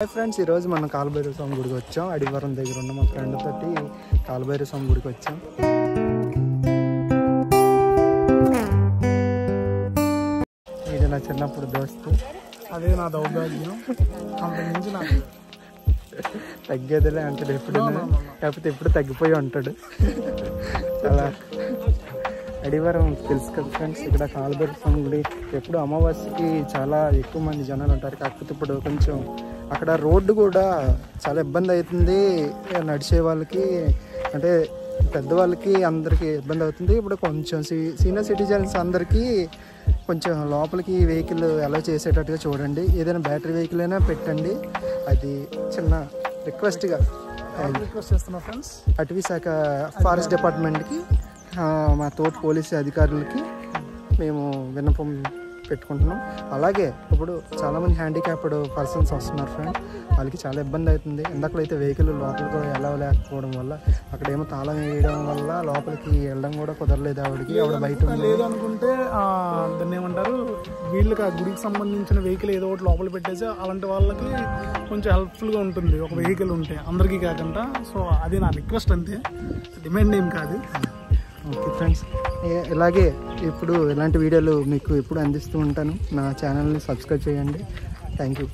Hi friends, ఈరోజు మనం కాలభైరవ స్వామి గుడికి వచ్చాం. అడివరం దగ్గర ఉన్న మా ఫ్రెండ్ తోటి కాలభైరవ స్వామి గుడికి వచ్చాం. ఇది నా చిన్నప్పుడు దోస్తు, అదే నా దౌర్భాగ్యం. అంతకుమించి నాకు తగ్గేదిలే అంటాడు ఎప్పుడు, కాకపోతే ఎప్పుడు తగ్గిపోయి ఉంటాడు. అలా అడివరం తెలుసు కదా ఫ్రెండ్స్, ఇక్కడ కాలభైరవ స్వామి గుడి ఎప్పుడు అమావాస్యకి చాలా ఎక్కువ మంది జనాలు ఉంటారు. కాకపోతే ఇప్పుడు కొంచెం అక్కడ రోడ్డు కూడా చాలా ఇబ్బంది అవుతుంది నడిచే వాళ్ళకి, అంటే పెద్దవాళ్ళకి అందరికీ ఇబ్బంది అవుతుంది. ఇప్పుడు కొంచెం సీనియర్ సిటిజన్స్ అందరికీ కొంచెం లోపలికి వెహికల్ అలౌ చేసేటట్టుగా చూడండి. ఏదైనా బ్యాటరీ వెహికల్ అయినా పెట్టండి. అది చిన్న రిక్వెస్ట్ చేస్తున్నా ఫ్రెండ్స్. అటవీ శాఖ ఫారెస్ట్ డిపార్ట్మెంట్కి, మా తోటి పోలీసు అధికారులకి మేము విన్నపం పెట్టుకుంటున్నాం. అలాగే ఇప్పుడు చాలామంది హ్యాండిక్యాప్డ్ పర్సన్స్ వస్తున్నారు ఫ్రెండ్, వాళ్ళకి చాలా ఇబ్బంది అవుతుంది. ఇందాకలైతే వెహికల్ లోపలికి ఎలా లేకపోవడం వల్ల, అక్కడేమో తాళం వేయడం వల్ల లోపలికి వెళ్ళడం కూడా కుదరలేదు. ఆవిడ బయట లేదు అనుకుంటే దాన్ని ఏమంటారు, వీళ్ళకి ఆ గుడికి సంబంధించిన వెహికల్ ఏదో ఒకటి లోపల పెట్టేసి అలాంటి వాళ్ళకి కొంచెం హెల్ప్ఫుల్గా ఉంటుంది ఒక వెహికల్ ఉంటే, అందరికీ కాకుండా. సో అది నా రిక్వెస్ట్ అంతే, డిమాండ్ ఏం కాదు. ఓకే ఫ్రెండ్స్, ఇలాగే ఇప్పుడు ఇలాంటి వీడియోలు మీకు ఎప్పుడు అందిస్తూ ఉంటాను. నా ఛానల్ని సబ్స్క్రైబ్ చేయండి. Thank you.